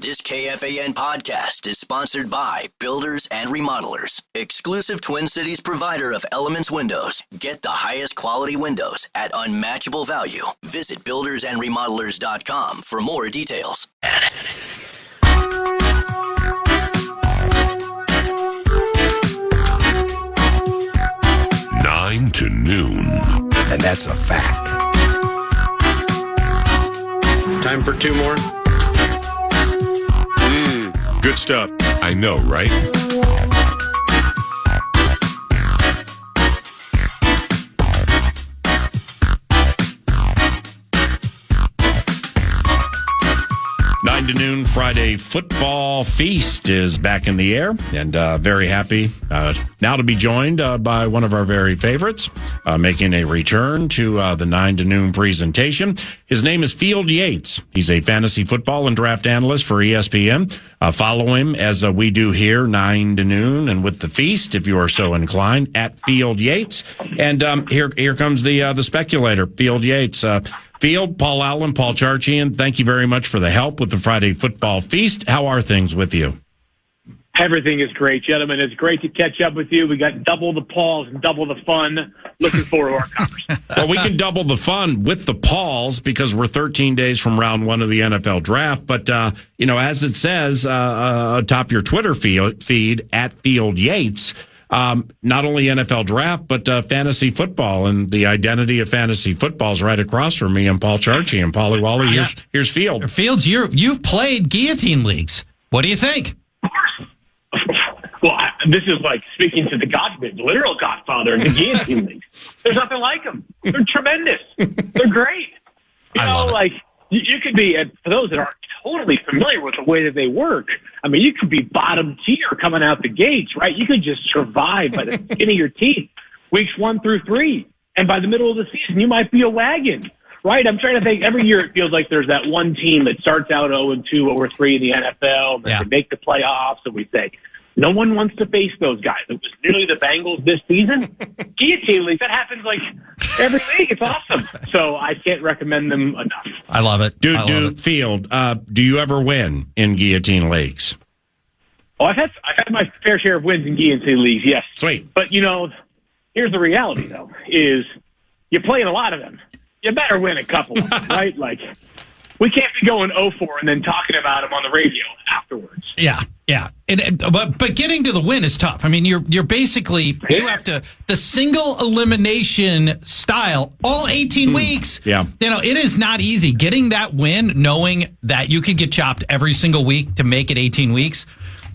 This KFAN podcast is sponsored by Builders and Remodelers, exclusive Twin Cities provider of Elements Windows. Get the highest quality windows at unmatchable value. Visit buildersandremodelers.com for more details. 9 to noon. And that's a fact. Time for two more. Good stuff. I know, right? To noon Friday football feast is back in the air, and very happy now to be joined by one of our very favorites, making a return to the 9 to noon presentation. His name is Field Yates. He's a fantasy football and draft analyst for ESPN. Follow him as we do here, 9 to noon, and with the feast, if you are so inclined, at Field Yates. And here comes the speculator, Field Yates. Field, Paul Allen, Paul Charchian, thank you very much for the help with the Friday football feast. How are things with you? Everything is great, gentlemen. It's great to catch up with you. We got double the Pauls and double the fun. Looking forward to our conversation. Well, we can double the fun with the Pauls because we're 13 days from round one of the NFL draft. But, as it says atop your Twitter feed, at Field Yates, not only NFL draft, but fantasy football, and the identity of fantasy football is right across from me and Paul Charchi. And Paulie Wally, here's Field. Fields, you've played guillotine leagues. What do you think? Of course. Well, this is like speaking to the literal godfather of the guillotine leagues. There's nothing like them. They're tremendous. They're great. You could be, for those that aren't totally familiar with the way that they work, I mean, you could be bottom tier coming out the gates, right? You could just survive by the skin of your teeth, weeks 1 through 3. And by the middle of the season, you might be a wagon, right? I'm trying to think. Every year it feels like there's that one team that starts out 0-2, 0-3 in the NFL, and they make the playoffs, and we say, no one wants to face those guys. It was nearly the Bengals this season. Guillotine leagues, that happens like every week. It's awesome. So I can't recommend them enough. I love it. Field, do you ever win in guillotine leagues? Oh, I've had my fair share of wins in guillotine leagues, yes. Sweet. But, here's the reality, though, is you're playing a lot of them. You better win a couple of them, right? Like, we can't be going 0-4 and then talking about them on the radio afterwards. Yeah. But getting to the win is tough. I mean, you're basically, you have to, the single elimination style, all 18 weeks. Yeah. It is not easy. Getting that win, knowing that you could get chopped every single week to make it 18 weeks,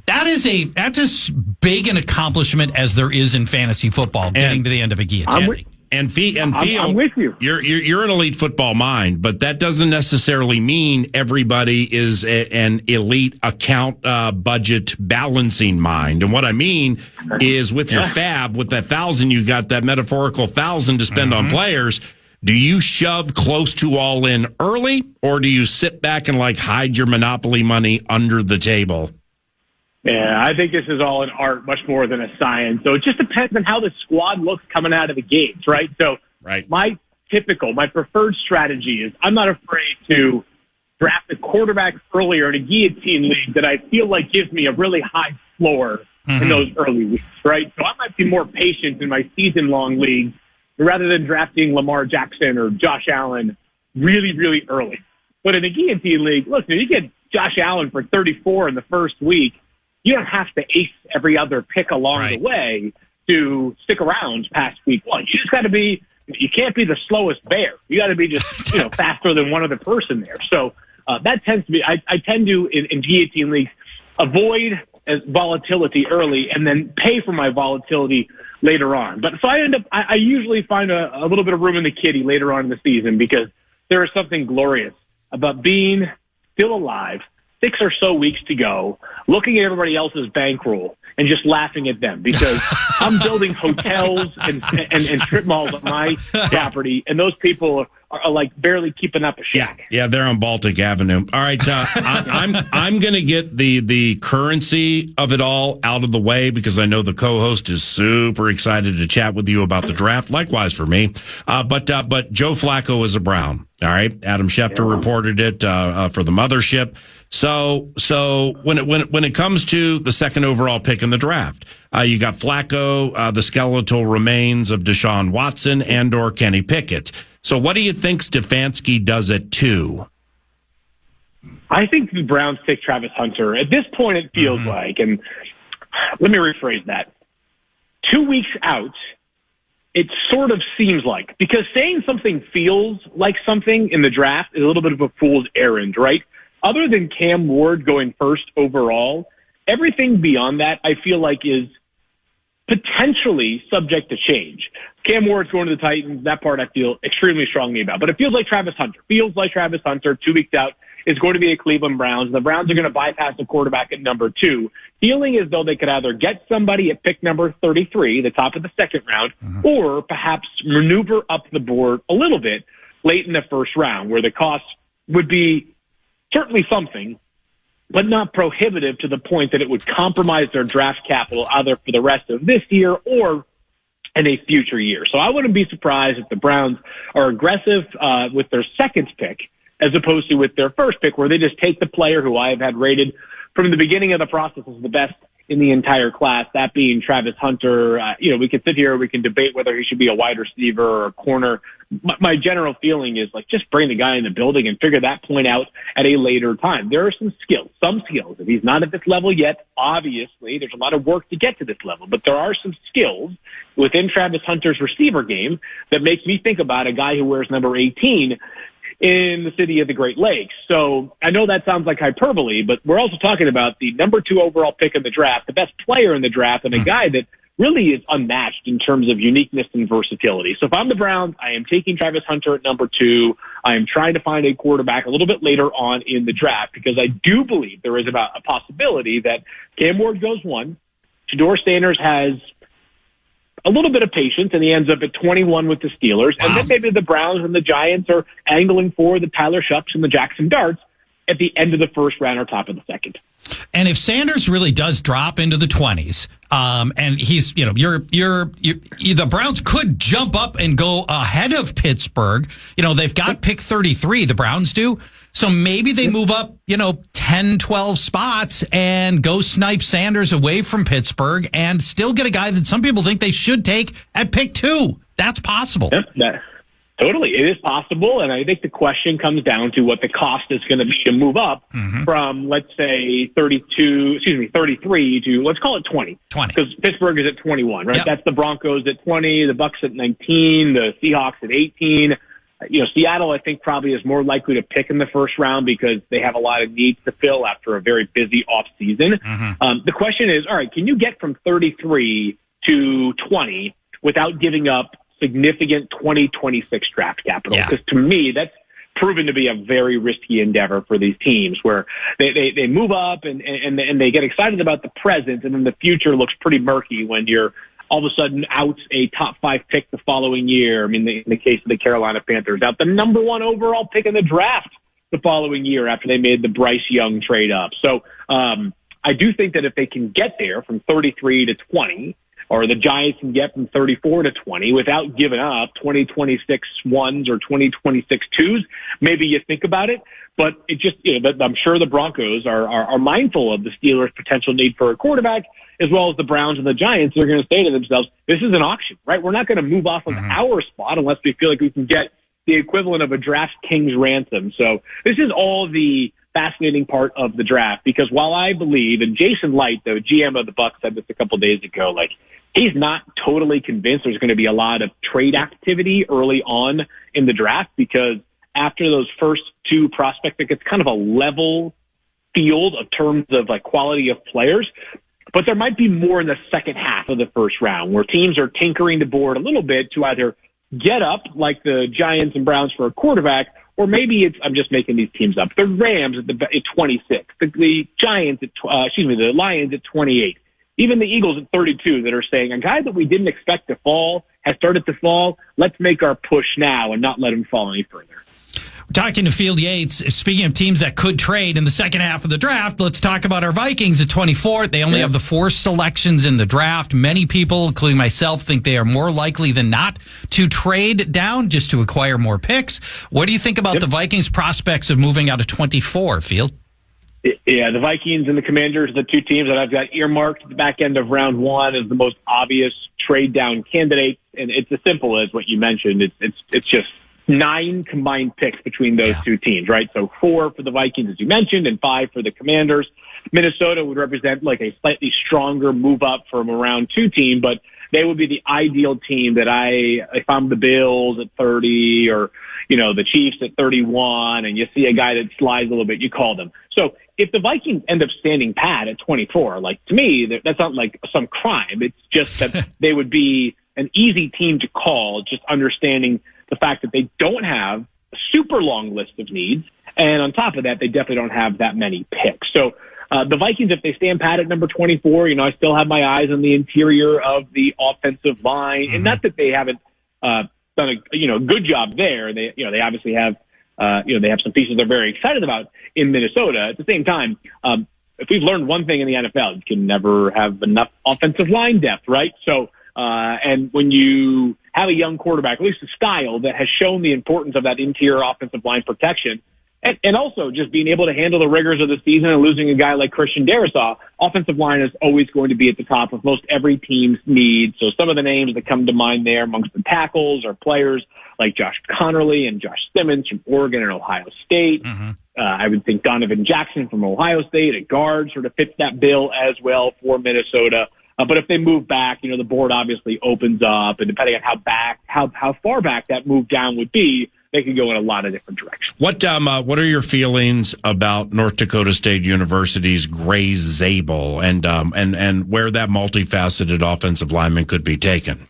that's as big an accomplishment as there is in fantasy football, getting to the end of a guillotine league. And Field, I'm with you. You're an elite football mind, but that doesn't necessarily mean everybody is an elite account budget balancing mind. And what I mean is with your fab, with that 1,000, you got that metaphorical 1,000 to spend on players. Do you shove close to all in early, or do you sit back and hide your Monopoly money under the table? Yeah, I think this is all an art much more than a science. So it just depends on how the squad looks coming out of the gates, right? So my preferred strategy is I'm not afraid to draft a quarterback earlier in a guillotine league that I feel like gives me a really high floor in those early weeks, right? So I might be more patient in my season-long leagues rather than drafting Lamar Jackson or Josh Allen really, really early. But in a guillotine league, look, if you get Josh Allen for 34 in the first week, you don't have to ace every other pick along the way to stick around past week 1. You just got to be, you can't be the slowest bear. You got to be just, faster than one other person there. So that tends to be, I tend to, in guillotine leagues, avoid volatility early and then pay for my volatility later on. But so I usually find a little bit of room in the kitty later on in the season because there is something glorious about being still alive, 6 or so weeks to go, looking at everybody else's bankroll and just laughing at them because I'm building hotels and strip malls on my property, and those people are like barely keeping up a shack. Yeah, they're on Baltic Avenue. All right, I'm going to get the currency of it all out of the way because I know the co-host is super excited to chat with you about the draft. Likewise for me. But Joe Flacco is a Brown. All right, Adam Schefter reported it for the mothership. So when it comes to the second overall pick in the draft, you got Flacco, the skeletal remains of Deshaun Watson and/or Kenny Pickett. So what do you think Stefanski does at 2? I think the Browns pick Travis Hunter. At this point, it feels like, and let me rephrase that. 2 weeks out, it sort of seems like, because saying something feels like something in the draft is a little bit of a fool's errand, right? Other than Cam Ward going first overall, everything beyond that I feel like is potentially subject to change. Cam Ward's going to the Titans. That part I feel extremely strongly about. But it feels like Travis Hunter. 2 weeks out is going to be the Cleveland Browns. The Browns are going to bypass the quarterback at number 2, feeling as though they could either get somebody at pick number 33, the top of the second round, or perhaps maneuver up the board a little bit late in the first round, where the cost would be certainly something, but not prohibitive to the point that it would compromise their draft capital either for the rest of this year or in a future year. So I wouldn't be surprised if the Browns are aggressive with their second pick as opposed to with their first pick, where they just take the player who I have had rated from the beginning of the process as the best in the entire class, that being Travis Hunter. We can sit here, we can debate whether he should be a wide receiver or a corner. My general feeling is like, just bring the guy in the building and figure that point out at a later time. There are some skills. If he's not at this level yet, obviously there's a lot of work to get to this level, but there are some skills within Travis Hunter's receiver game that makes me think about a guy who wears number 18 in the city of the Great Lakes. So I know that sounds like hyperbole, but we're also talking about the number 2 overall pick in the draft, the best player in the draft, and a guy that really is unmatched in terms of uniqueness and versatility. So if I'm the Browns, I am taking Travis Hunter at number 2. I am trying to find a quarterback a little bit later on in the draft, because I do believe there is about a possibility that Cam Ward goes 1, Shedeur Sanders has a little bit of patience, and he ends up at 21 with the Steelers. And then maybe the Browns and the Giants are angling for the Tyler Shucks and the Jackson Darts at the end of the first round or top of the second. And if Sanders really does drop into the 20s, and he's, the Browns could jump up and go ahead of Pittsburgh. They've got pick 33, the Browns do. So maybe they move up, 10, 12 spots and go snipe Sanders away from Pittsburgh and still get a guy that some people think they should take at pick 2. That's possible. Yep, totally. It is possible. And I think the question comes down to what the cost is going to be to move up from, let's say, 33 to, let's call it 20. Because Pittsburgh is at 21, right? Yep. That's the Broncos at 20, the Bucs at 19, the Seahawks at 18. Seattle, I think, probably is more likely to pick in the first round because they have a lot of needs to fill after a very busy off season. The question is, all right, can you get from 33 to 20 without giving up significant 2026 draft capital? Because to me, that's proven to be a very risky endeavor for these teams, where they move up and they get excited about the present, and then the future looks pretty murky when you're all of a sudden out a top 5 pick the following year. I mean, in the case of the Carolina Panthers, out the number 1 overall pick in the draft the following year after they made the Bryce Young trade up. So I do think that if they can get there from 33 to 20, or the Giants can get from 34 to 20 without giving up 2026 ones or 2026 twos, maybe you think about it. But it just, I'm sure the Broncos are mindful of the Steelers' potential need for a quarterback, as well as the Browns and the Giants. They're going to say to themselves, this is an auction, right? We're not going to move off of our spot unless we feel like we can get the equivalent of a draft king's ransom. So this is all the fascinating part of the draft, because while I believe, and Jason Light, the GM of the Bucs, said this a couple days ago, like, he's not totally convinced there's going to be a lot of trade activity early on in the draft, because after those first 2 prospect picks, it's kind of a level field in terms of like quality of players. But there might be more in the second half of the first round, where teams are tinkering the board a little bit to either get up like the Giants and Browns for a quarterback, or maybe it's, I'm just making these teams up, the Rams at 26, the Giants the Lions at 28, even the Eagles at 32, that are saying a guy that we didn't expect to fall has started to fall. Let's make our push now and not let him fall any further. We're talking to Field Yates. Speaking of teams that could trade in the second half of the draft, let's talk about our Vikings at 24. They only have the 4 selections in the draft. Many people, including myself, think they are more likely than not to trade down just to acquire more picks. What do you think about the Vikings' prospects of moving out of 24, Field? Yeah, the Vikings and the Commanders are the two teams that I've got earmarked at the back end of round one as the most obvious trade down candidates. And it's as simple as what you mentioned. It's just 9 combined picks between those two teams, right? So 4 for the Vikings, as you mentioned, and 5 for the Commanders. Minnesota would represent like a slightly stronger move up from a round 2 team, but they would be the ideal team that if I'm the Bills at 30 or, the Chiefs at 31 and you see a guy that slides a little bit, you call them. So if the Vikings end up standing pat at 24, like to me, that's not like some crime. It's just that they would be an easy team to call, just understanding the fact that they don't have a super long list of needs. And on top of that, they definitely don't have that many picks. So the Vikings, if they stand pat at number 24, I still have my eyes on the interior of the offensive line. And not that they haven't done a good job there. They obviously have they have some pieces they're very excited about in Minnesota. At the same time, if we've learned one thing in the NFL, you can never have enough offensive line depth, right? So and when you have a young quarterback, at least a style that has shown the importance of that interior offensive line protection, and also just being able to handle the rigors of the season and losing a guy like Christian Darrisaw, offensive line is always going to be at the top of most every team's needs. So some of the names that come to mind there amongst the tackles are players like Josh Connerly and Josh Simmons from Oregon and Ohio State. I would think Donovan Jackson from Ohio State at guard sort of fits that bill as well for Minnesota. But if they move back, the board obviously opens up, and depending on how far back that move down would be, they could go in a lot of different directions. What are your feelings about North Dakota State University's Gray Zabel and where that multifaceted offensive lineman could be taken?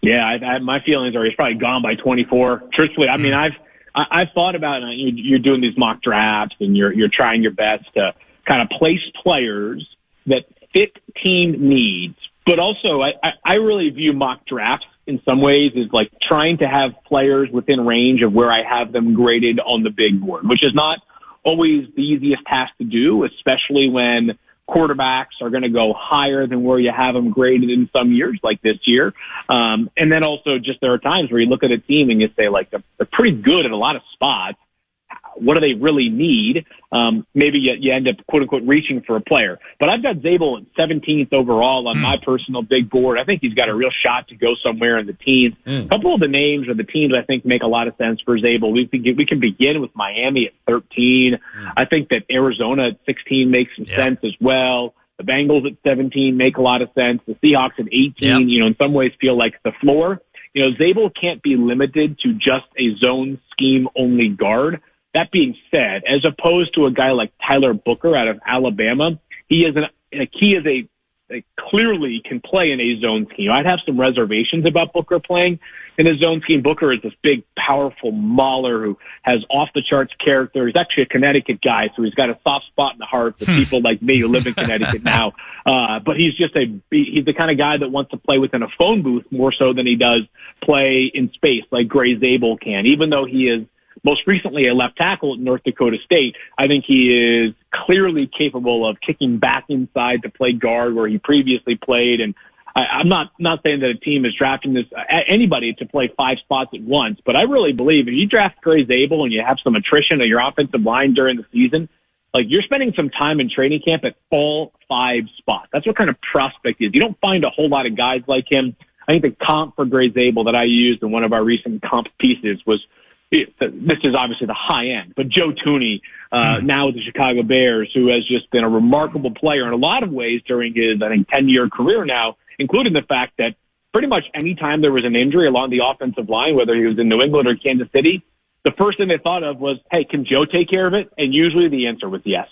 Yeah, my feelings are he's probably gone by 24. Truthfully, I mean, I've thought about you're doing these mock drafts and you're trying your best to kind of place players that fit team needs, but also I really view mock drafts in some ways is like trying to have players within range of where I have them graded on the big board, which is not always the easiest task to do, especially when quarterbacks are going to go higher than where you have them graded in some years, like this year. And then also just there are times where you look at a team and you say, like, they're pretty good at a lot of spots. What do they really need? Maybe you end up, quote unquote, reaching for a player. But I've got Zabel at 17th overall on my personal big board. I think he's got a real shot to go somewhere in the teens. A couple of the names or the teams I think make a lot of sense for Zabel. We can begin with Miami at 13. I think that Arizona at 16 makes some sense as well. The Bengals at 17 make a lot of sense. The Seahawks at 18, in some ways feel like the floor. Zabel can't be limited to just a zone scheme only guard. That being said, as opposed to a guy like Tyler Booker out of Alabama, he clearly can play in a zone scheme. I'd have some reservations about Booker playing in a zone scheme. Booker is this big, powerful mauler who has off-the-charts character. He's actually a Connecticut guy, so he's got a soft spot in the heart for people like me who live in Connecticut now. But he's the kind of guy that wants to play within a phone booth more so than he does play in space like Gray Zabel can, even though he is most recently a left tackle at North Dakota State. I think he is clearly capable of kicking back inside to play guard where he previously played. And I'm not saying that a team is drafting anybody to play 5 spots at once, but I really believe if you draft Gray Zabel and you have some attrition of your offensive line during the season, like you're spending some time in training camp at all 5 spots. That's what kind of prospect he is. You don't find a whole lot of guys like him. I think the comp for Gray Zabel that I used in one of our recent comp pieces was, this is obviously the high end, but Joe Tooney, now with the Chicago Bears, who has just been a remarkable player in a lot of ways during his, 10-year career now, including the fact that pretty much any time there was an injury along the offensive line, whether he was in New England or Kansas City, the first thing they thought of was, hey, can Joe take care of it? And usually the answer was yes.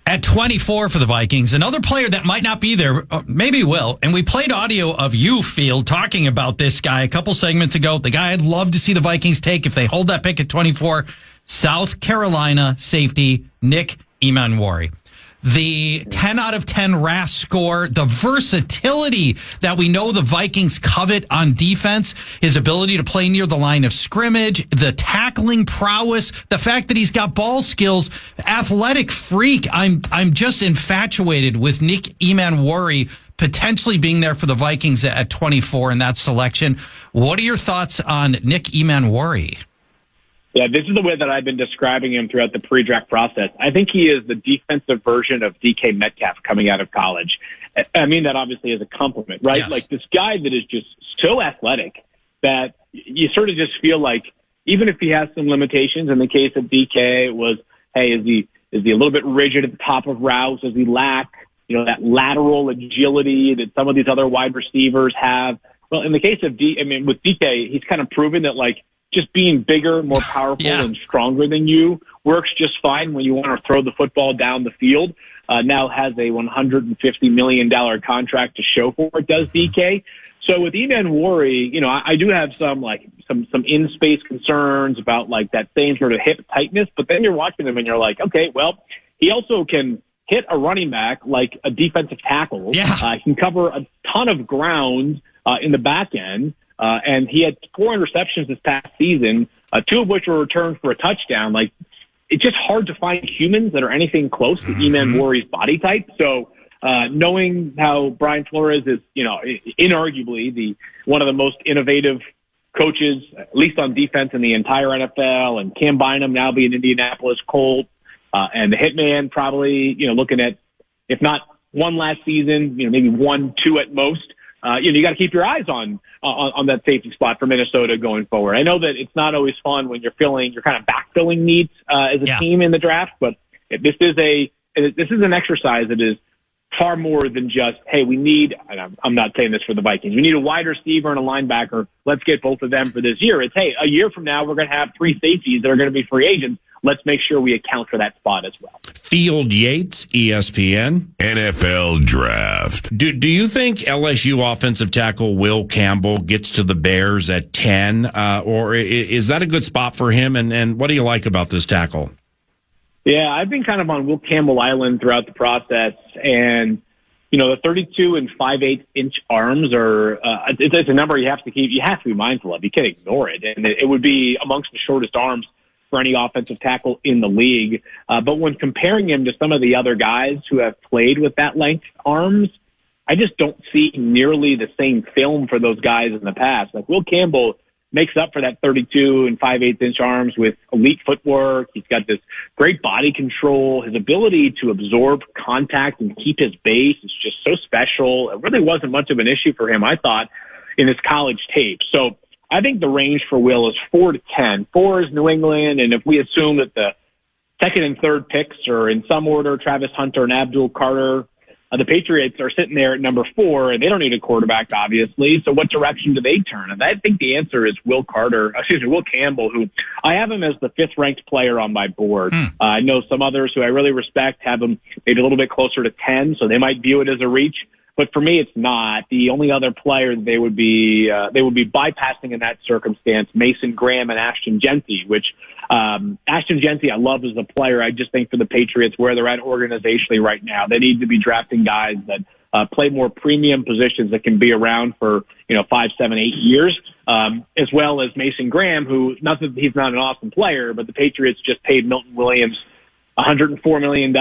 At 24 for the Vikings, another player that might not be there, maybe will. And we played audio of you, Field, talking about this guy a couple segments ago. The guy I'd love to see the Vikings take if they hold that pick at 24, South Carolina safety Nick Emanwari. The 10 out of 10 RAS score, the versatility that we know the Vikings covet on defense, his ability to play near the line of scrimmage, the tackling prowess, the fact that he's got ball skills, athletic freak. I'm just infatuated with Nick Emanwari potentially being there for the Vikings at 24 in that selection. What are your thoughts on Nick Emanwari? Yeah, this is the way that I've been describing him throughout the pre-draft process. I think he is the defensive version of DK Metcalf coming out of college. I mean that obviously as a compliment, right? Yes. Like this guy that is just so athletic that you sort of just feel like even if he has some limitations, in the case of DK, it was, hey, is he a little bit rigid at the top of routes? Does he lack, that lateral agility that some of these other wide receivers have? Well, in the case of with DK, he's kind of proven that just being bigger, more powerful, and stronger than you works just fine when you want to throw the football down the field. Now has a $150 million contract to show for it, does DK. So with Emmanwori, I do have some in-space concerns about that same sort of hip tightness, but then you're watching him and you're like, okay, well, he also can hit a running back like a defensive tackle. Yeah. He can cover a ton of ground in the back end. And he had 4 interceptions this past season, 2 of which were returned for a touchdown. It's just hard to find humans that are anything close to Emmanwori's body type. So, knowing how Brian Flores is, inarguably one of the most innovative coaches, at least on defense in the entire NFL, and Cam Bynum now being Indianapolis Colt, and the Hitman probably, looking at, if not one last season, maybe 1, 2 at most. You got to keep your eyes on that safety spot for Minnesota going forward. I know that it's not always fun when you're kind of backfilling needs as a team in the draft, but this is an exercise that is far more than just, hey, we need, and I'm not saying this for the Vikings, we need a wide receiver and a linebacker. Let's get both of them for this year. It's, hey, a year from now, we're going to have 3 safeties that are going to be free agents. Let's make sure we account for that spot as well. Field Yates, ESPN. NFL Draft. Do you think LSU offensive tackle Will Campbell gets to the Bears at 10? Or is that a good spot for him? And what do you like about this tackle? Yeah, I've been kind of on Will Campbell Island throughout the process. And, the 32 and 5/8 inch arms are, it's a number you have to be mindful of. You can't ignore it. And it would be amongst the shortest arms for any offensive tackle in the league. But when comparing him to some of the other guys who have played with that length arms, I just don't see nearly the same film for those guys in the past. Will Campbell makes up for that 32 and 5/8 inch arms with elite footwork. He's got this great body control. His ability to absorb contact and keep his base is just so special. It really wasn't much of an issue for him, I thought, in his college tape. So I think the range for Will is 4 to 10. 4 is New England, and if we assume that the second and third picks are in some order, Travis Hunter and Abdul Carter, the Patriots are sitting there at number 4, and they don't need a quarterback, obviously. So what direction do they turn? And I think the answer is Will Campbell, who I have him as the 5th-ranked player on my board. I know some others who I really respect have him maybe a little bit closer to 10, so they might view it as a reach. But for me, it's not. The only other player they would be bypassing in that circumstance, Mason Graham and Ashton Genty, which Ashton Genty I love as a player. I just think for the Patriots, where they're at organizationally right now, they need to be drafting guys that play more premium positions that can be around for 5, 7, 8 years, as well as Mason Graham, who, not that he's not an awesome player, but the Patriots just paid Milton Williams $104 million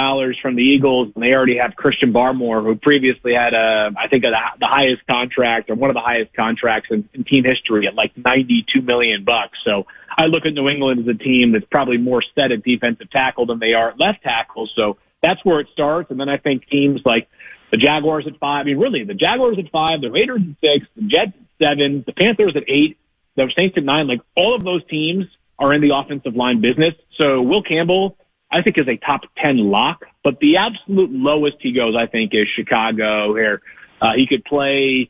from the Eagles, and they already have Christian Barmore, who previously had the highest contract, or one of the highest contracts in team history, at like $92 million. So I look at New England as a team that's probably more set at defensive tackle than they are at left tackle. So that's where it starts. And then I think teams like the Jaguars at 5. I mean, really, the Jaguars at 5, the Raiders at 6, the Jets at 7, the Panthers at 8, the Saints at 9. Like, all of those teams are in the offensive line business. So Will Campbell, I think, is a top 10 lock, but the absolute lowest he goes, I think, is Chicago, where he could play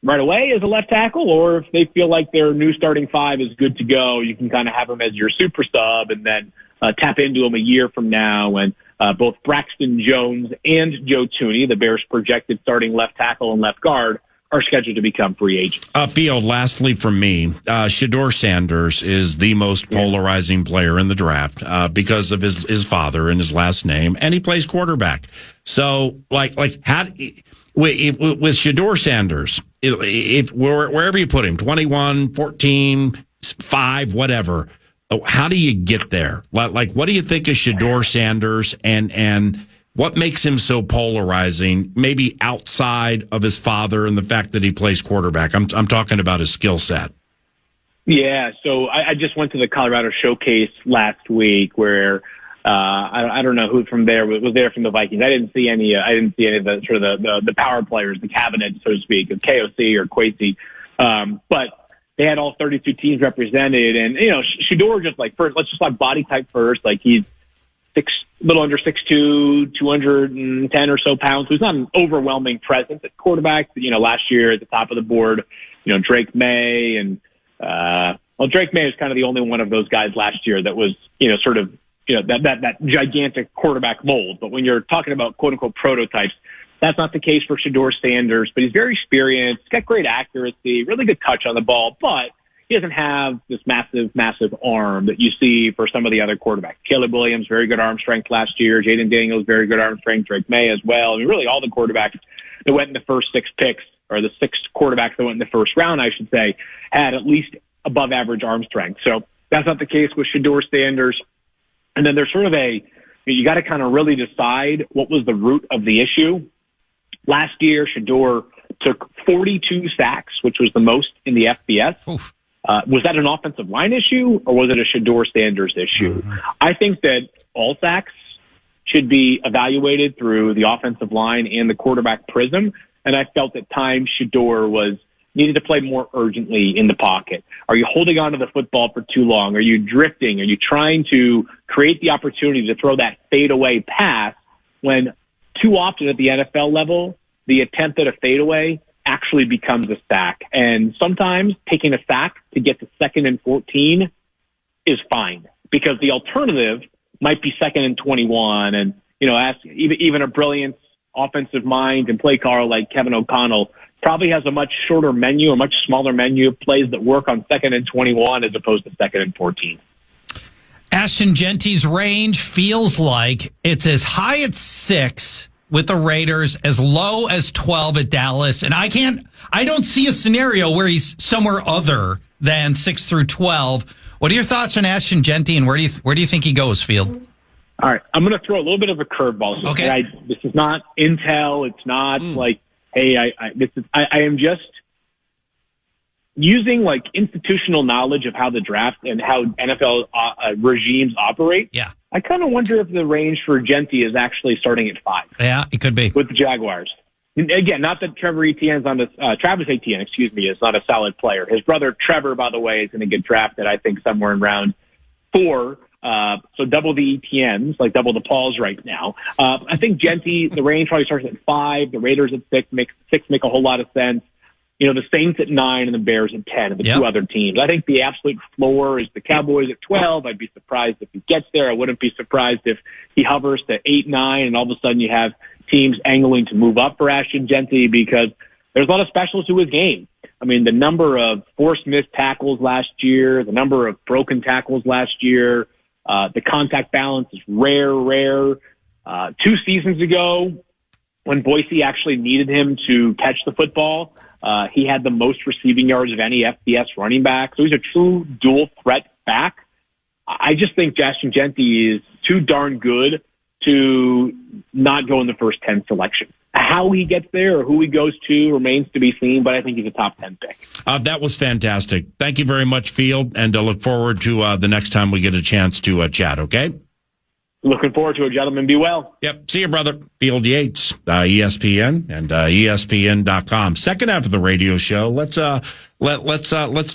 right away as a left tackle, or if they feel like their new starting 5 is good to go, you can kind of have him as your super sub and then tap into him a year from now. And both Braxton Jones and Joe Thuney, the Bears' projected starting left tackle and left guard, are scheduled to become free agents. Field, lastly from me, Shedeur Sanders is the most polarizing player in the draft because of his father and his last name, and he plays quarterback. So, how with Shedeur Sanders, if wherever you put him, 21, 14, 5, whatever, how do you get there? Like, what do you think of Shedeur Sanders, and what makes him so polarizing, maybe outside of his father and the fact that he plays quarterback? I'm talking about his skill set. Yeah, so I just went to the Colorado Showcase last week where I don't know who from there was there from the Vikings. I didn't see any of the sort of the power players, the cabinet, so to speak, of KOC or Kwesi. But they had all 32 teams represented, and Shedeur just first. Let's just body type first. He's a little under 6'2", 210 or so pounds. So he's not an overwhelming presence at quarterback. Last year at the top of the board, Drake May and Drake May was kind of the only one of those guys last year that was that gigantic quarterback mold. But when you're talking about quote unquote prototypes, that's not the case for Shedeur Sanders. But he's very experienced, got great accuracy, really good touch on the ball, but he doesn't have this massive arm that you see for some of the other quarterbacks. Caleb Williams, very good arm strength last year. Jaden Daniels, very good arm strength. Drake May as well. I mean, really all the quarterbacks that went in the first 6 picks, or the 6 quarterbacks that went in the first round, I should say, had at least above average arm strength. So that's not the case with Shedeur Sanders. And then there's sort of you got to kind of really decide what was the root of the issue. Last year, Shedeur took 42 sacks, which was the most in the FBS. Oof. Was that an offensive line issue, or was it a Shedeur Sanders issue? Mm-hmm. I think that all sacks should be evaluated through the offensive line and the quarterback prism, and I felt at times Shedeur needed to play more urgently in the pocket. Are you holding on to the football for too long? Are you drifting? Are you trying to create the opportunity to throw that fadeaway pass when too often at the NFL level, the attempt at a fadeaway actually becomes a sack? And sometimes taking a sack to get to 2nd and 14 is fine, because the alternative might be 2nd and 21. And, ask even a brilliant offensive mind and play caller like Kevin O'Connell probably has a much shorter menu, a much smaller menu of plays that work on 2nd and 21 as opposed to 2nd and 14. Ashton Genty's range feels like it's as high at 6 with the Raiders, as low as 12 at Dallas. And I don't see a scenario where he's somewhere other than 6 through 12. What are your thoughts on Ashton Genty, and where do you think he goes, Field? All right, I'm going to throw a little bit of a curveball. Okay. This is not intel. It's not hey, I am just using institutional knowledge of how the draft and how NFL regimes operate. Yeah. I kind of wonder if the range for Genty is actually starting at 5. Yeah, it could be. With the Jaguars. And again, not that Travis Etienne, is not a solid player. His brother Trevor, by the way, is going to get drafted, I think, somewhere in round 4. So double the Etiennes, double the Pauls right now. I think Genty, the range probably starts at 5. The Raiders at 6 make a whole lot of sense. The Saints at 9 and the Bears at 10 and the two other teams. I think the absolute floor is the Cowboys at 12. I'd be surprised if he gets there. I wouldn't be surprised if he hovers to 8, 9, and all of a sudden you have teams angling to move up for Ashton Genty, because there's a lot of specials to his game. I mean, the number of forced missed tackles last year, the number of broken tackles last year, the contact balance is rare. 2 seasons ago, when Boise actually needed him to catch the football, he had the most receiving yards of any FBS running back. So he's a true dual threat back. I just think Ashton Genty is too darn good to not go in the first 10 selection. How he gets there or who he goes to remains to be seen, but I think he's a top 10 pick. That was fantastic. Thank you very much, Field, and look forward to the next time we get a chance to chat, okay? Looking forward to it, gentlemen. Be well. Yep. See you, brother. Field Yates, ESPN and ESPN.com. Second half of the radio show. Let's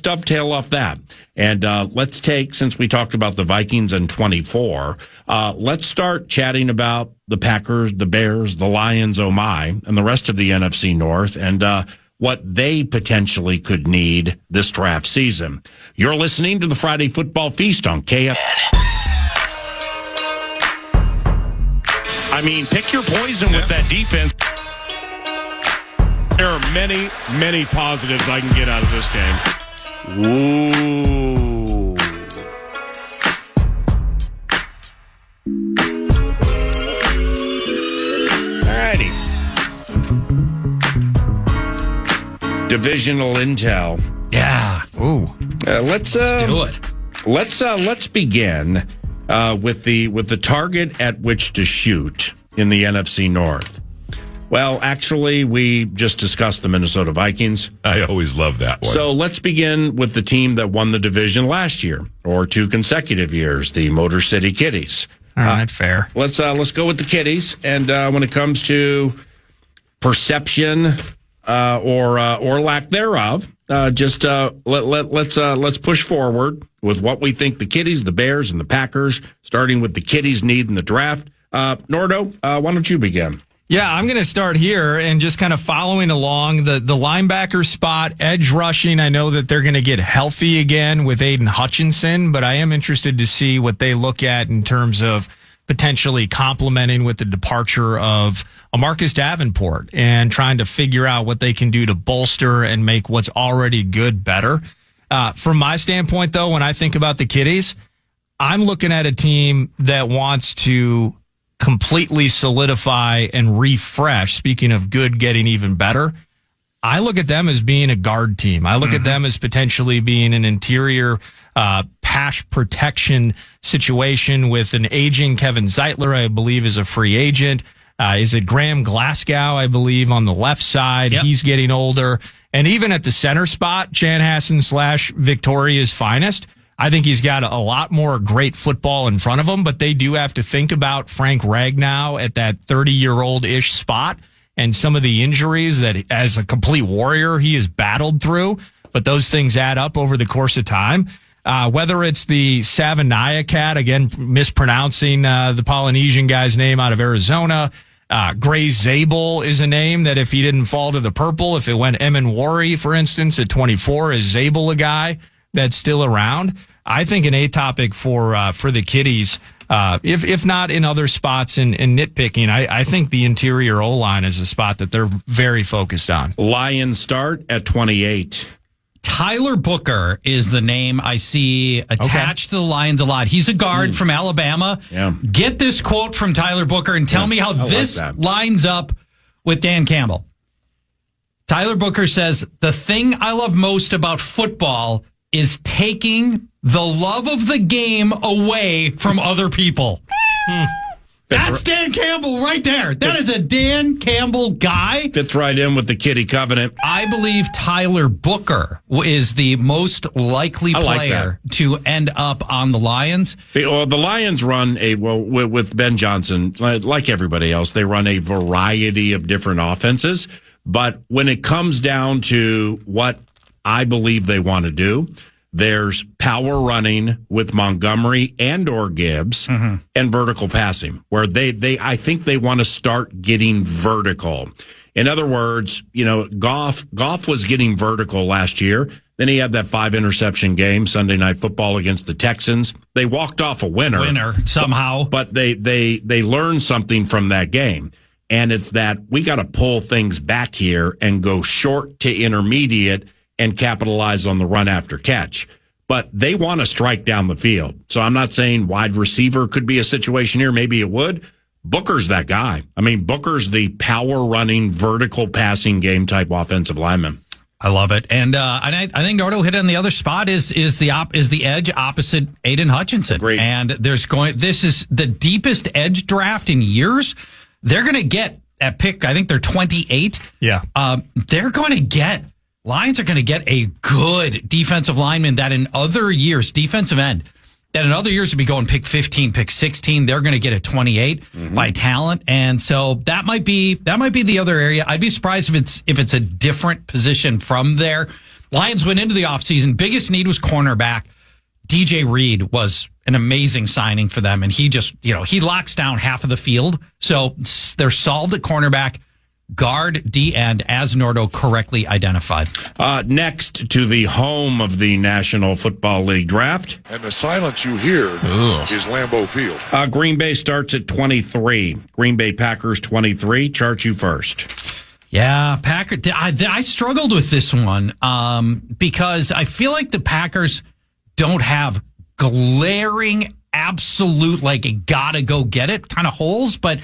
dovetail off that. And let's take, since we talked about the Vikings in 24, let's start chatting about the Packers, the Bears, the Lions, oh my, and the rest of the NFC North, and what they potentially could need this draft season. You're listening to the Friday Football Feast on KFAN. I mean, pick your poison with that defense. There are many, many positives I can get out of this game. Ooh. All righty. Divisional intel. Yeah. Ooh. Let's do it. Let's begin with the target at which to shoot in the NFC North. Well, actually, we just discussed the Minnesota Vikings. I always love that one. So let's begin with the team that won the division last year, or 2 consecutive years, the Motor City Kitties. All right, fair. Let's go with the Kitties. And when it comes to perception or lack thereof, let's push forward with what we think the Kitties, the Bears, and the Packers, starting with the Kitties need in the draft. Nordo, why don't you begin? Yeah, I'm going to start here and just kind of following along the linebacker spot, edge rushing. I know that they're going to get healthy again with Aiden Hutchinson, but I am interested to see what they look at in terms of potentially complementing with the departure of a Marcus Davenport and trying to figure out what they can do to bolster and make what's already good better. From my standpoint, though, when I think about the Kitties, I'm looking at a team that wants to completely solidify and refresh. Speaking of good getting even better, I look at them as being a guard team. I look at them as potentially being an interior pass protection situation with an aging Kevin Zeitler, I believe, is a free agent. Is it Graham Glasgow, I believe, on the left side? Yep. He's getting older. And even at the center spot, Chanhassen / Victoria's finest, I think he's got a lot more great football in front of him, but they do have to think about Frank Ragnow at that 30-year-old-ish spot and some of the injuries that as a complete warrior he has battled through, but those things add up over the course of time. Whether it's the Savanaya cat, again, mispronouncing the Polynesian guy's name out of Arizona, Gray Zabel is a name that if he didn't fall to the purple, if it went Emin Wari, for instance, at 24, is Zabel a guy that's still around? I think an A topic for the Kitties, if not in other spots in nitpicking, I think the interior O-line is a spot that they're very focused on. Lions start at 28. Tyler Booker is the name I see attached to the Lions a lot. He's a guard from Alabama. Yeah. Get this quote from Tyler Booker and tell me how this lines up with Dan Campbell. Tyler Booker says, "The thing I love most about football is taking the love of the game away from other people." That's Dan Campbell right there. That is a Dan Campbell guy. Fits right in with the Kitty covenant. I believe Tyler Booker is the most likely player to end up on the Lions. The Lions run with Ben Johnson, like everybody else, they run a variety of different offenses. But when it comes down to what I believe they want to do, there's power running with Montgomery and or Gibbs and vertical passing, where I think they want to start getting vertical. In other words, Goff was getting vertical last year. Then he had that 5-interception game, Sunday Night Football against the Texans. They walked off a winner somehow, but they learned something from that game. And it's that we got to pull things back here and go short to intermediate and capitalize on the run after catch. But they want to strike down the field. So I'm not saying wide receiver could be a situation here. Maybe it would. Booker's that guy. I mean, Booker's the power running, vertical passing game type offensive lineman. I love it. And I think Nardo hit on the other spot is the edge opposite Aiden Hutchinson. Great. And this is the deepest edge draft in years. They're going to get at pick, I think they're 28. Yeah. They're going to get Lions are going to get a good defensive lineman that in other years, defensive end, that in other years would be going pick 15, pick 16. They're going to get a 28 by talent. And so that might be the other area. I'd be surprised if it's a different position from there. Lions went into the offseason. Biggest need was cornerback. DJ Reed was an amazing signing for them. And he just, he locks down half of the field. So they're solved at cornerback. Guard, D end, as Nordo correctly identified. Next to the home of the National Football League draft. And the silence you hear is Lambeau Field. Green Bay starts at 23. Green Bay Packers 23. Charch, you first. Yeah, Packers. I struggled with this one because I feel like the Packers don't have glaring, absolute, gotta go get it kind of holes, but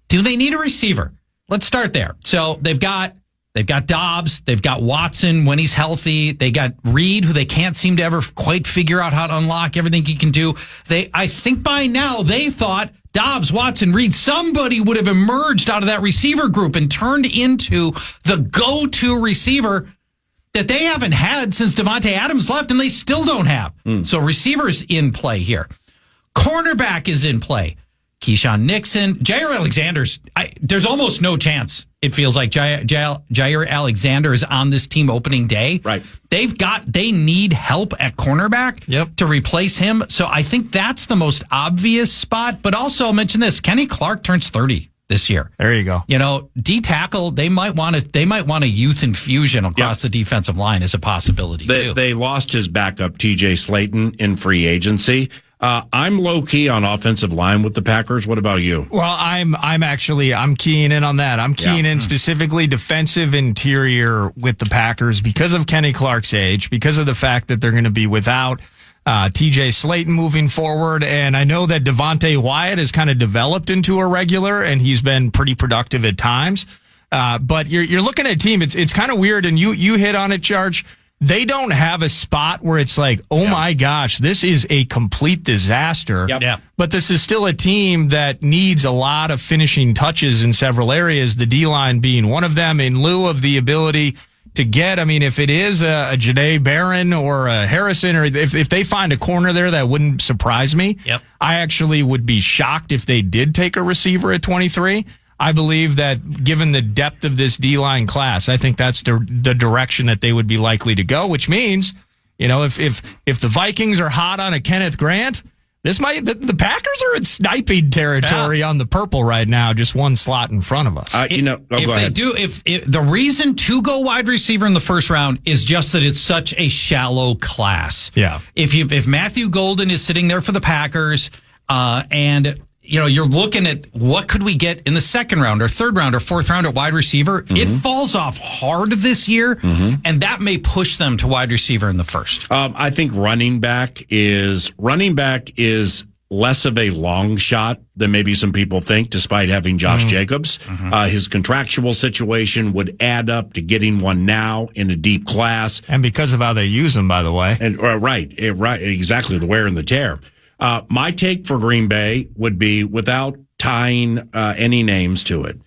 do they need a receiver? Let's start there. So they've got Dobbs, they've got Watson when he's healthy, they got Reed, who they can't seem to ever quite figure out how to unlock everything he can do. I think by now they thought Dobbs, Watson, Reed, somebody would have emerged out of that receiver group and turned into the go-to receiver that they haven't had since Devontae Adams left, and they still don't have. So receiver's in play here. Cornerback is in play. Keyshawn Nixon, Jair Alexander's. There's almost no chance. It feels like Jair Alexander is on this team opening day. Right. They need help at cornerback to replace him. So I think that's the most obvious spot. But also I'll mention this: Kenny Clark turns 30 this year. There you go. You know, D tackle. They might want a youth infusion across the defensive line as a possibility too. They lost his backup TJ Slayton in free agency. I'm low key on offensive line with the Packers. What about you? Well, I'm keying in on that. I'm keying in specifically defensive interior with the Packers because of Kenny Clark's age, because of the fact that they're going to be without TJ Slayton moving forward. And I know that Devontae Wyatt has kind of developed into a regular, and he's been pretty productive at times. But you're looking at a team. It's kind of weird, and you hit on it, Charch. They don't have a spot where it's like, oh my gosh, this is a complete disaster. But this is still a team that needs a lot of finishing touches in several areas, the D-line being one of them, in lieu of the ability to get, I mean, if it is a Janae Barron or a Harrison, or if they find a corner there, that wouldn't surprise me. I actually would be shocked if they did take a receiver at 23. I believe that given the depth of this D-line class, I think that's the direction that they would be likely to go, which means, you know, if the Vikings are hot on a Kenneth Grant, the Packers are in sniping territory on the purple right now, just one slot in front of us. If the reason to go wide receiver in the first round is just that it's such a shallow class. If Matthew Golden is sitting there for the Packers, and you know, you're looking at what could we get in the second round or third round or fourth round at wide receiver. It falls off hard this year, and that may push them to wide receiver in the first. I think running back is less of a long shot than maybe some people think, despite having Josh Jacobs. His contractual situation would add up to getting one now in a deep class. And because of how they use him, by the way. And right, exactly, the wear and the tear. My take for Green Bay would be, without tying any names to it,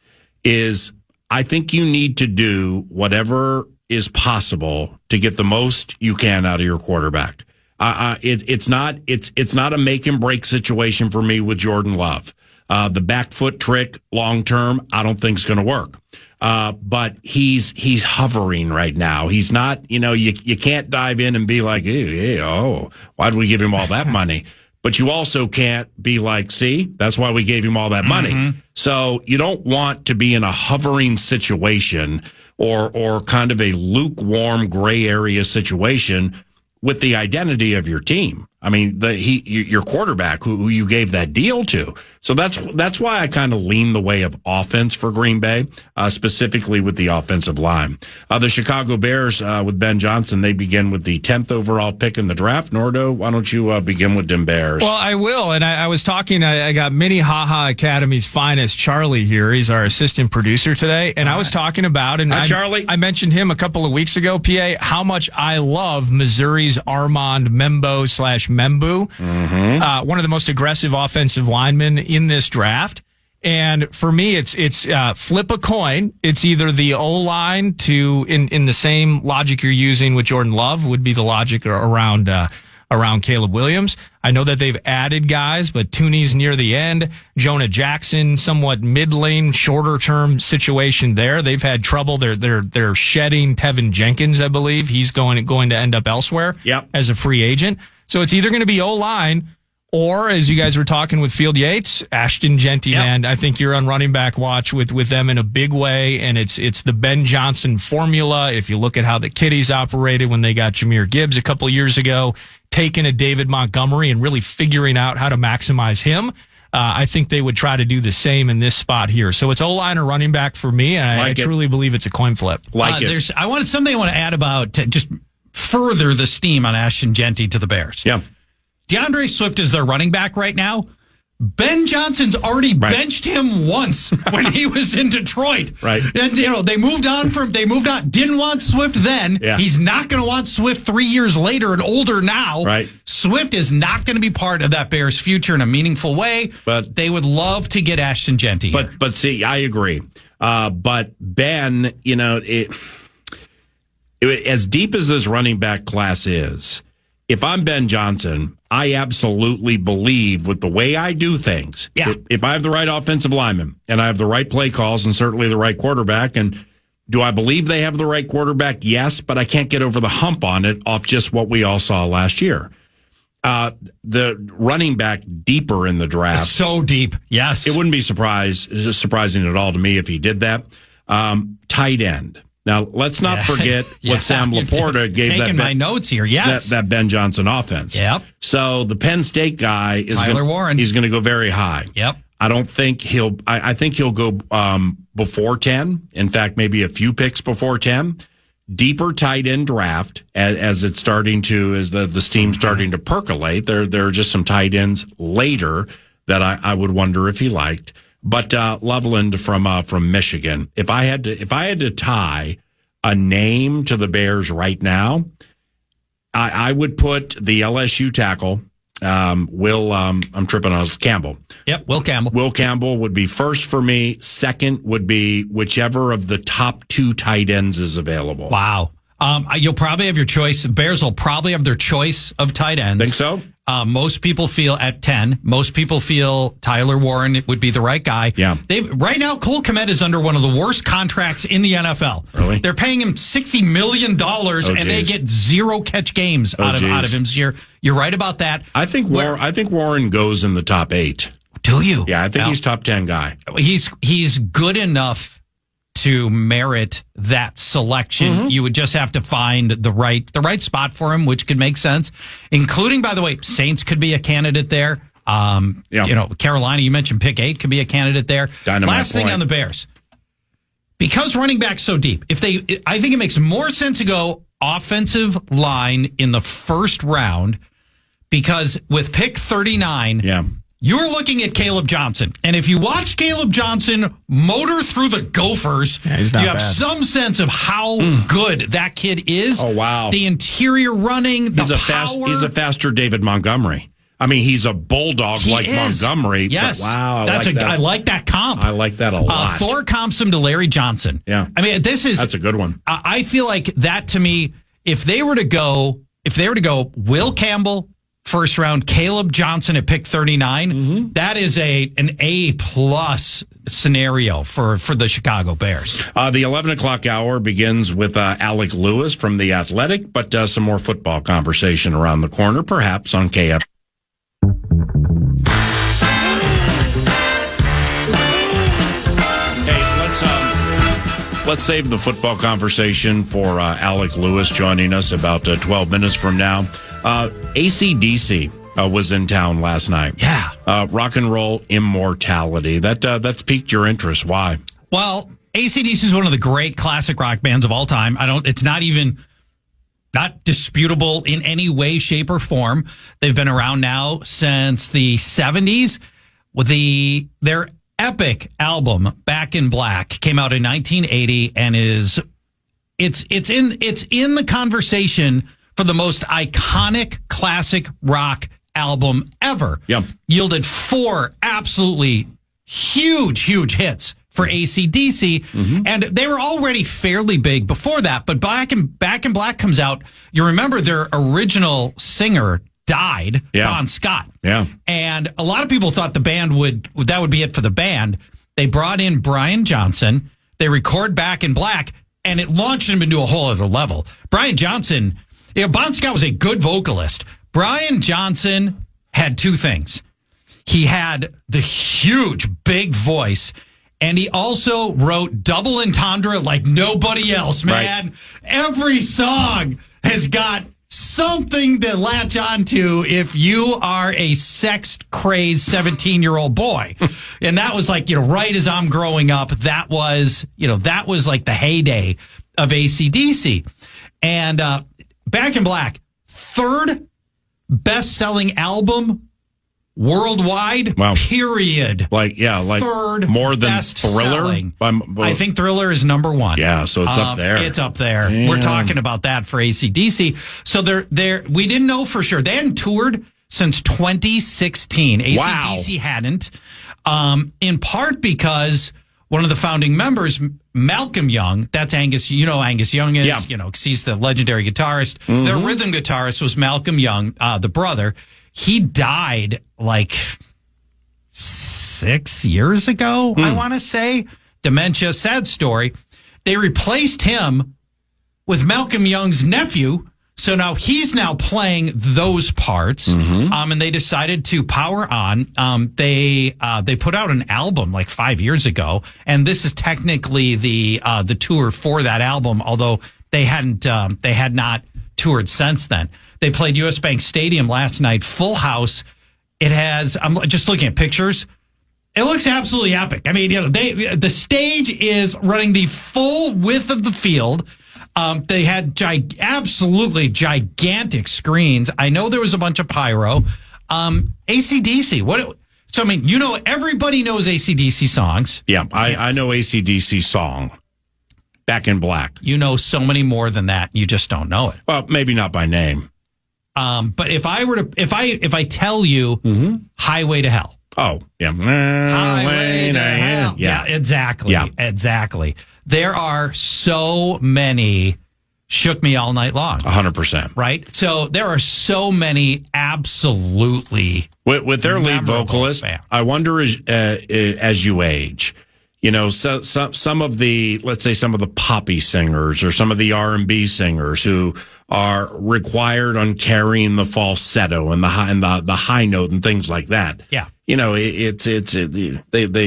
is I think you need to do whatever is possible to get the most you can out of your quarterback. It's not a make and break situation for me with Jordan Love. The back foot trick long term, I don't think is going to work. But he's hovering right now. He's not, you can't dive in and be like, why did we give him all that money? But you also can't be like, see, that's why we gave him all that money. So you don't want to be in a hovering situation or kind of a lukewarm gray area situation with the identity of your team. I mean, your quarterback who you gave that deal to. So that's why I kind of lean the way of offense for Green Bay, specifically with the offensive line. The Chicago Bears with Ben Johnson, they begin with the 10th overall pick in the draft. Nordo, why don't you begin with them Bears? Well, I will. And I was talking, I got Mini Haha Academy's finest, Charlie, here. He's our assistant producer today. And I was talking about, and Charlie. I mentioned him a couple of weeks ago, PA, how much I love Missouri's Armand Membu, one of the most aggressive offensive linemen in this draft. And for me, it's flip a coin. It's either the O-line in the same logic you're using with Jordan Love would be the logic around Caleb Williams. I know that they've added guys, but Tooney's near the end. Jonah Jackson, somewhat mid-lane, shorter-term situation there. They've had trouble. They're shedding Tevin Jenkins, I believe. He's going to end up elsewhere as a free agent. So it's either going to be O-line or, as you guys were talking with Field Yates, Ashton Jeanty, man. I think you're on running back watch with them in a big way, and it's the Ben Johnson formula. If you look at how the Kitties operated when they got Jahmyr Gibbs a couple years ago, taking a David Montgomery and really figuring out how to maximize him, I think they would try to do the same in this spot here. So it's O-line or running back for me, and I truly believe it's a coin flip. I wanted something I want to add about to just further the steam on Ashton Jeanty to the Bears. Yeah. DeAndre Swift is their running back right now. Ben Johnson's already benched him once when he was in Detroit. Right. And, they moved on. Didn't want Swift then. Yeah. He's not going to want Swift 3 years later and older now. Right. Swift is not going to be part of that Bears future in a meaningful way. But they would love to get Ashton Genty. But see, I agree. But Ben, as deep as this running back class is, if I'm Ben Johnson, I absolutely believe with the way I do things. Yeah. If I have the right offensive lineman and I have the right play calls and certainly the right quarterback, and do I believe they have the right quarterback? Yes, but I can't get over the hump on it off just what we all saw last year. The running back deeper in the draft. So deep. Yes. It wouldn't be surprising at all to me if he did that. Tight end. Now, let's not forget what Sam Laporta gave my notes here. Yes. that Ben Johnson offense. Yep. So the Penn State guy is Warren. He's going to go very high. Yep. I don't think I think he'll go before 10. In fact, maybe a few picks before 10. Deeper tight end draft as it's starting to, as the steam's starting to percolate. There are just some tight ends later that I would wonder if he liked. But Loveland from Michigan. If I had to tie a name to the Bears right now, I would put the LSU tackle I'm tripping on Campbell. Yep, Will Campbell. Will Campbell would be first for me. Second would be whichever of the top two tight ends is available. Wow. You'll probably have your choice. Bears will probably have their choice of tight ends. Think so? Most people feel at 10. Most people feel Tyler Warren would be the right guy. Yeah. Right now, Cole Kmet is under one of the worst contracts in the NFL. Really? They're paying him $60 million, and they get 0 catch games out of him this year. You're right about that. I think Warren goes in the top 8. Do you? Yeah, I think he's top 10 guy. He's good enough to merit that selection. Mm-hmm. You would just have to find the right spot for him, which could make sense. Including, by the way, Saints could be a candidate there. Carolina, you mentioned pick 8 could be a candidate there. Last thing on the Bears. Because running back's so deep, I think it makes more sense to go offensive line in the first round, because with pick 39, you're looking at Caleb Johnson. And if you watch Caleb Johnson motor through the Gophers, you have some sense of how good that kid is. Oh, wow. The interior running, the power. He's a faster David Montgomery. I mean, he's a bulldog like Montgomery. Yes. Wow. I like that comp. I like that a lot. Thor comps him to Larry Johnson. Yeah. I mean, that's a good one. I feel like that, to me, if they were to go Will Campbell, first round, Caleb Johnson at pick 39, that is an A+ scenario for the Chicago Bears. The 11 o'clock hour begins with Alec Lewis from The Athletic, but some more football conversation around the corner, perhaps on KFAN. Hey, let's save the football conversation for Alec Lewis joining us about 12 minutes from now. AC/DC was in town last night. Yeah. Rock and roll immortality. That's piqued your interest. Why? Well, AC/DC is one of the great classic rock bands of all time. It's not disputable in any way, shape, or form. They've been around now since the 70s. Their epic album, Back in Black, came out in 1980 and it's in the conversation for the most iconic classic rock album ever. Yep. Yielded 4 absolutely huge hits for AC/DC, and they were already fairly big before that. But Back in Black comes out. You remember their original singer died, Bon Scott. Yeah. And a lot of people thought the band would be it for the band. They brought in Brian Johnson. They record Back in Black, and it launched him into a whole other level. Brian Johnson, Bon Scott was a good vocalist. Brian Johnson had 2 things. He had the huge, big voice, and he also wrote double entendre like nobody else, man. Right. Every song has got something to latch on to if you are a sex-crazed 17-year-old boy. And that was like, right as I'm growing up, that was like the heyday of AC/DC. And Back in Black, 3rd best-selling album Worldwide, period. Like third more than best Thriller. selling. I think Thriller is number one. Yeah, so it's up there. It's up there. Damn. We're talking about that for AC/DC. So we didn't know for sure. They hadn't toured since 2016. AC/DC hadn't, in part because one of the founding members, Malcolm Young, that's Angus. You know Angus Young is, because he's the legendary guitarist. Mm-hmm. Their rhythm guitarist was Malcolm Young, the brother. He died like 6 years ago, I want to say. Dementia, sad story. They replaced him with Malcolm Young's nephew. So now he's now playing those parts. And they decided to power on. They put out an album like 5 years ago. And this is technically the tour for that album, although they had not toured since then. They played US Bank Stadium last night, full house. It has, I'm just looking at pictures. It looks absolutely epic. I mean, the stage is running the full width of the field. They had absolutely gigantic screens. I know there was a bunch of pyro. AC/DC, so I mean, everybody knows AC/DC songs. Yeah, I know AC/DC song. Back in Black. You know so many more than that. You just don't know it. Well, maybe not by name. But if I tell you Highway to Hell. Oh, yeah. Highway to Hell. Yeah, exactly. Yeah. Exactly. There are so many Shook Me All Night Long. 100%. Right? So there are so many absolutely with their lead vocalist. I wonder as you age, so some of the, let's say some of the poppy singers or some of the R&B singers who are required on carrying the falsetto and the high note and things like that. Yeah. They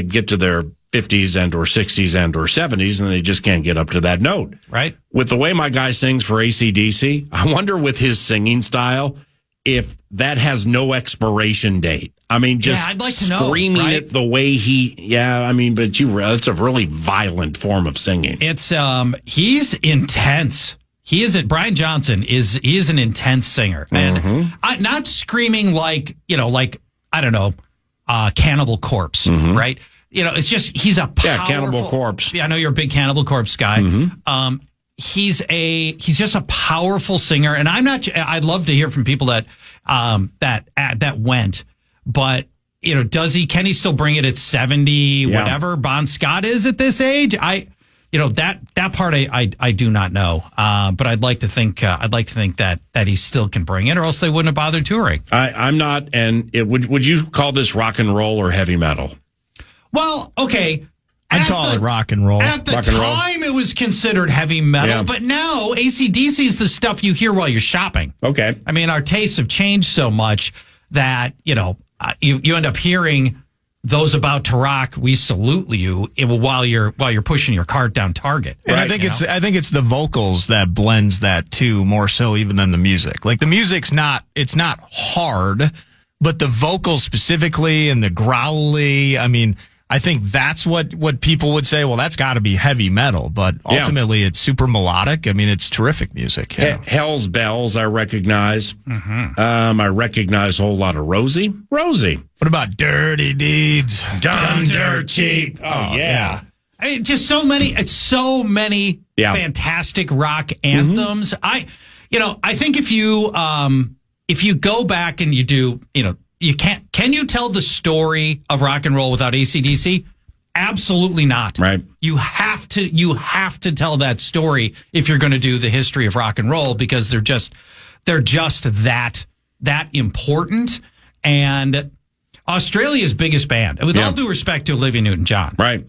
get to their 50s and or 60s and or 70s and they just can't get up to that note. Right. With the way my guy sings for AC/DC, I wonder with his singing style if that has no expiration date. I mean, just I'd like to screaming know, right? it the way it's a really violent form of singing. It's he's intense. Brian Johnson is an intense singer, and not screaming like I don't know, Cannibal Corpse, right? It's just he's a powerful, Cannibal Corpse. Yeah, I know you're a big Cannibal Corpse guy. He's just a powerful singer, and I'd love to hear from people that went, but can he still bring it at 70, whatever Bon Scott is at this age? That part I do not know. But I'd like to think that he still can bring it, or else they wouldn't have bothered touring. I'm not, and would you call this rock and roll or heavy metal? Well, okay. I'd call it rock and roll. At the time, it was considered heavy metal, but now AC/DC is the stuff you hear while you're shopping. Okay. I mean, our tastes have changed so much that, you end up hearing those about to rock, we salute you while you're pushing your cart down Target. And right? I think it's the vocals that blends that too, more so even than the music. Like the music's not hard, but the vocals specifically and the growly, I mean, I think that's what people would say, well, that's got to be heavy metal, but ultimately it's super melodic. I mean, it's terrific music. Yeah. Hell's Bells, I recognize. I recognize a whole lot of Rosie. What about Dirty Deeds? Done Dirt Cheap. Oh, yeah. I mean, just so many fantastic rock anthems. I think if you go back and you do, can you tell the story of rock and roll without AC/DC? Absolutely not. Right. You have to tell that story if you're going to do the history of rock and roll, because they're just that important. And Australia's biggest band, with all due respect to Olivia Newton-John. Right.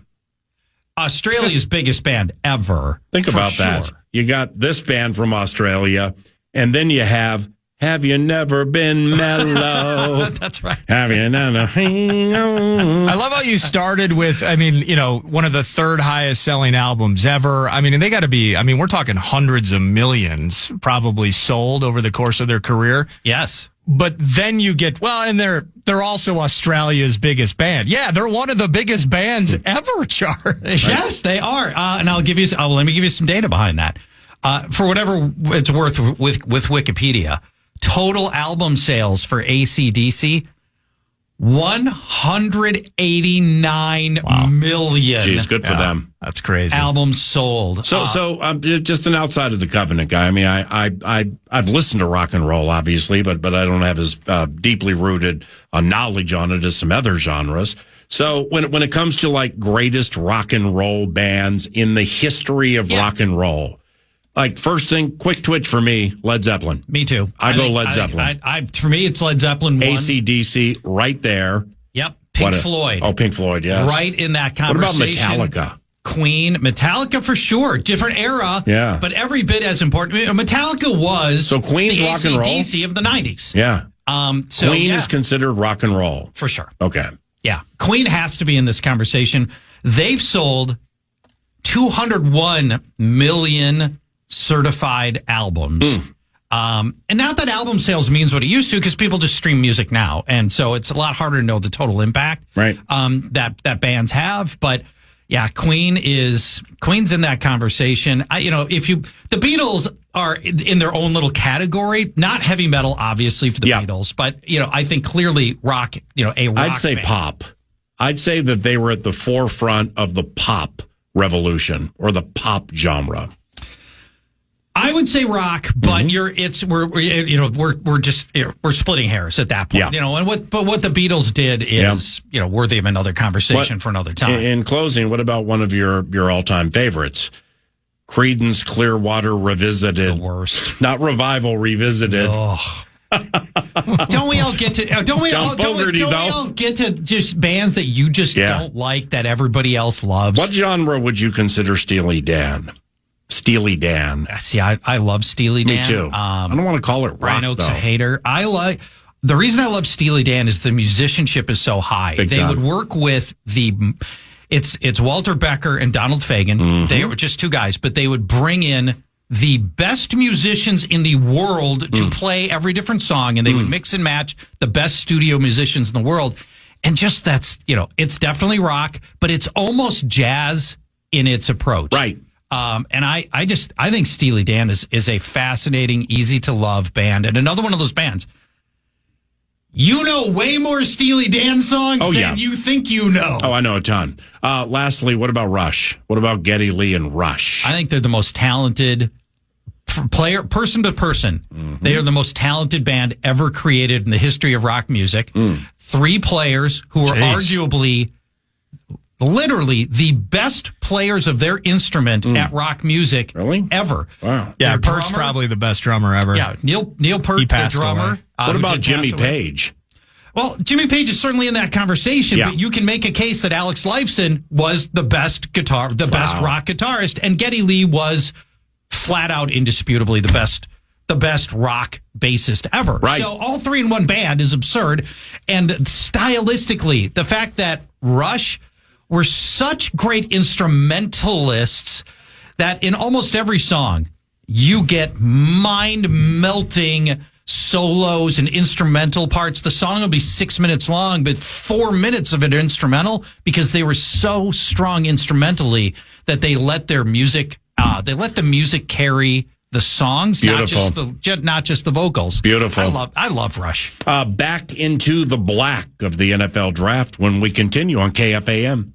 Australia's biggest band ever. Think about that. You got this band from Australia, and then you have you never been mellow? That's right. Have you never? I love how you started with, one of the third highest selling albums ever. I mean, and they got to be, we're talking hundreds of millions probably sold over the course of their career. Yes. But then you get, and they're also Australia's biggest band. Yeah, they're one of the biggest bands ever, Charch. Yes, they are. And let me give you some data behind that. For whatever it's worth with Wikipedia, total album sales for AC/DC, 189 million. Jeez, good for them. That's crazy. Albums sold. So I'm just an outside of the covenant guy. I mean, I've listened to rock and roll, obviously, but I don't have as deeply rooted knowledge on it as some other genres. So when it comes to like greatest rock and roll bands in the history of rock and roll, like first thing, quick twitch for me, Led Zeppelin. Me too. I go Led Zeppelin. For me, it's Led Zeppelin 1. AC/DC right there. Yep. Pink Floyd. Oh, Pink Floyd, yes. Right in that conversation. What about Metallica? Queen. Metallica for sure. Different era. Yeah. But every bit as important. Metallica was Queen's the rock and roll? AC/DC of the 90s. Yeah. Queen is considered rock and roll. For sure. Okay. Yeah. Queen has to be in this conversation. They've sold 201 million certified albums. And not that album sales means what it used to, because people just stream music now. And so it's a lot harder to know the total impact that bands have. But yeah, Queen's in that conversation. The Beatles are in their own little category, not heavy metal, obviously, for the Beatles, but I think clearly rock, a rock I'd say band. pop. I'd say that they were at the forefront of the pop revolution or the pop genre. I would say rock, but we're splitting hairs at that point. Yeah. And what the Beatles did is worthy of another conversation for another time. In closing, what about one of your all-time favorites? Creedence Clearwater Revisited. The worst. Not Revival, Revisited. Oh. Don't we all get to just bands that you just don't like that everybody else loves? What genre would you consider Steely Dan? Steely Dan. See, I love Steely Dan. Me too. I don't want to call it rock, Brian Oak's though. a hater. The reason I love Steely Dan is the musicianship is so high. Big they time. would work with it's Walter Becker and Donald Fagen. They were just two guys, but they would bring in the best musicians in the world to play every different song, and they would mix and match the best studio musicians in the world. And just it's definitely rock, but it's almost jazz in its approach. Right. And I think Steely Dan is a fascinating, easy to love band. And another one of those bands, way more Steely Dan songs than you think you know. Oh, I know a ton. Lastly, what about Rush? What about Geddy Lee and Rush? I think they're the most talented person to person. They are the most talented band ever created in the history of rock music. 3 players who are arguably literally the best players of their instrument at rock music ever. Wow. Yeah, Pert's probably the best drummer ever. Yeah, Neil Peart, the drummer. What about Jimmy Page? Well, Jimmy Page is certainly in that conversation, but you can make a case that Alex Lifeson was the best best rock guitarist, and Geddy Lee was flat out indisputably the best rock bassist ever. Right. So all 3 in one band is absurd. And stylistically, the fact that Rush were such great instrumentalists that in almost every song, you get mind-melting solos and instrumental parts. The song will be 6 minutes long, but 4 minutes of it are instrumental because they were so strong instrumentally that they let their music, the music carry the songs, not just the vocals. Beautiful. I love Rush. Back into the black of the NFL draft when we continue on KFAN.